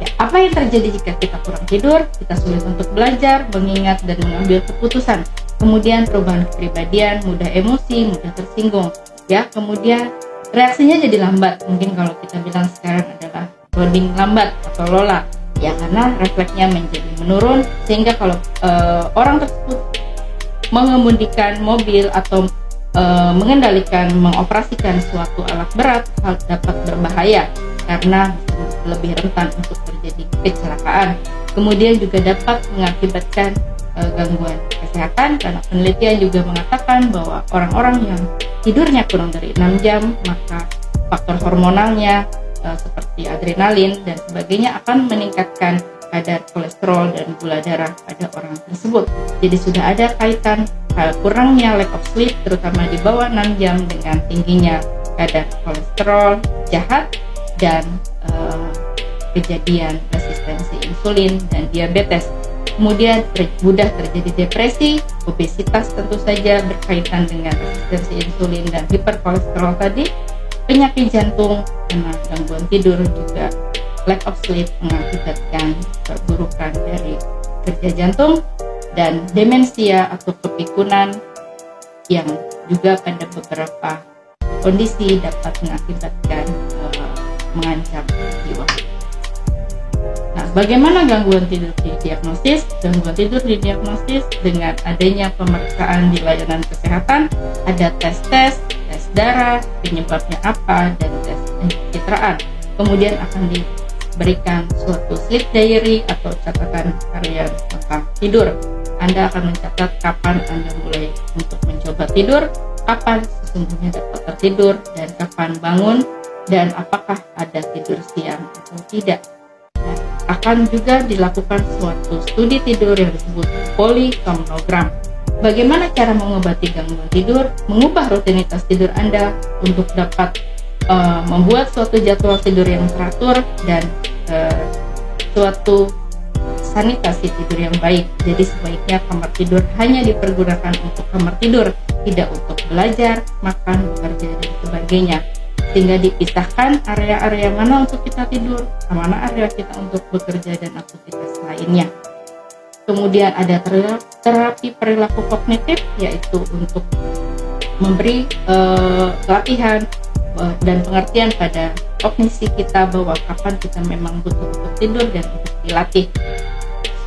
Ya, apa yang terjadi jika kita kurang tidur? Kita sulit untuk belajar, mengingat, dan mengambil keputusan. Kemudian perubahan kepribadian, mudah emosi, mudah tersinggung. Ya, kemudian reaksinya jadi lambat. Mungkin kalau kita bilang sekarang adalah loading lambat atau lola. Ya, karena refleksnya menjadi menurun, sehingga kalau orang tersebut mengemudikan mobil atau mengendalikan, mengoperasikan suatu alat berat dapat berbahaya karena lebih rentan untuk terjadi kecelakaan. Kemudian juga dapat mengakibatkan gangguan kesehatan, karena penelitian juga mengatakan bahwa orang-orang yang tidurnya kurang dari 6 jam, maka faktor hormonalnya seperti adrenalin dan sebagainya akan meningkatkan kadar kolesterol dan gula darah pada orang tersebut. Jadi sudah ada kaitan kurangnya lack of sleep, terutama di bawah 6 jam, dengan tingginya kadar kolesterol jahat dan kejadian resistensi insulin dan diabetes. Kemudian mudah terjadi depresi, obesitas tentu saja berkaitan dengan resistensi insulin dan hiperkolesterol tadi, penyakit jantung karena gangguan tidur, juga lack of sleep mengakibatkan perburukan dari kerja jantung, dan demensia atau kepikunan yang juga pada beberapa kondisi dapat mengakibatkan mengancam jiwa. Nah, bagaimana gangguan tidur didiagnosis? Gangguan tidur didiagnosis dengan adanya pemeriksaan di layanan kesehatan. Ada tes darah, penyebabnya apa, dan tes pencitraan. Kemudian akan diberikan suatu sleep diary atau catatan harian tentang tidur. Anda akan mencatat kapan Anda mulai untuk mencoba tidur, kapan sesungguhnya dapat tertidur, dan kapan bangun, dan apakah ada tidur siang atau tidak. Nah, akan juga dilakukan suatu studi tidur yang disebut polisomnogram. Bagaimana cara mengobati gangguan tidur? Mengubah rutinitas tidur Anda untuk dapat membuat suatu jadwal tidur yang teratur dan suatu sanitasi tidur yang baik. Jadi sebaiknya kamar tidur hanya dipergunakan untuk kamar tidur, tidak untuk belajar, makan, bekerja, dan sebagainya. Sehingga dipisahkan area-area mana untuk kita tidur, mana area kita untuk bekerja dan aktivitas lainnya. Kemudian ada terapi perilaku kognitif, yaitu untuk memberi latihan dan pengertian pada kognisi kita bahwa kapan kita memang butuh untuk tidur dan untuk dilatih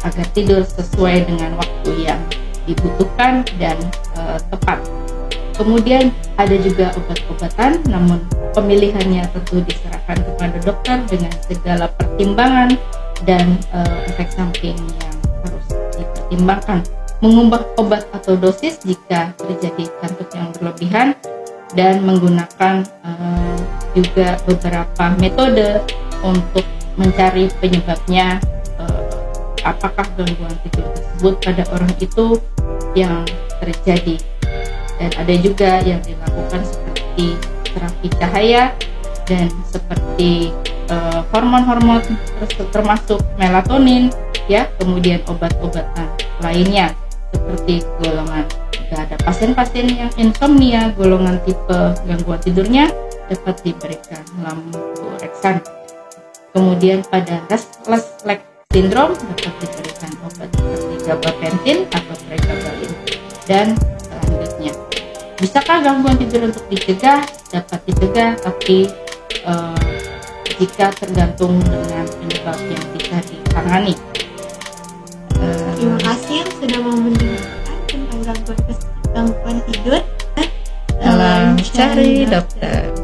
agar tidur sesuai dengan waktu yang dibutuhkan dan tepat. Kemudian ada juga obat-obatan, namun pemilihannya tentu diserahkan kepada dokter dengan segala pertimbangan dan efek samping yang harus dipertimbangkan. Mengubah obat atau dosis jika terjadi kantuk yang berlebihan, dan menggunakan juga beberapa metode untuk mencari penyebabnya, apakah gangguan tidur tersebut pada orang itu yang terjadi. Dan ada juga yang dilakukan seperti terapi cahaya dan seperti hormon-hormon termasuk melatonin, ya, kemudian obat-obatan lainnya seperti golongan, jika ada pasien-pasien yang insomnia, golongan tipe gangguan tidurnya dapat diberikan lamborexan. Kemudian pada restless leg syndrome dapat diberikan obat seperti gabapentin atau pregabalin. Dan selanjutnya, bisakah gangguan tidur untuk dicegah? Dapat dicegah, tapi jika tergantung dengan penyebab yang bisa ditangani. Terima kasih yang sudah mau mendengarkan tentang gangguan tidur Dalam Cari Dokter.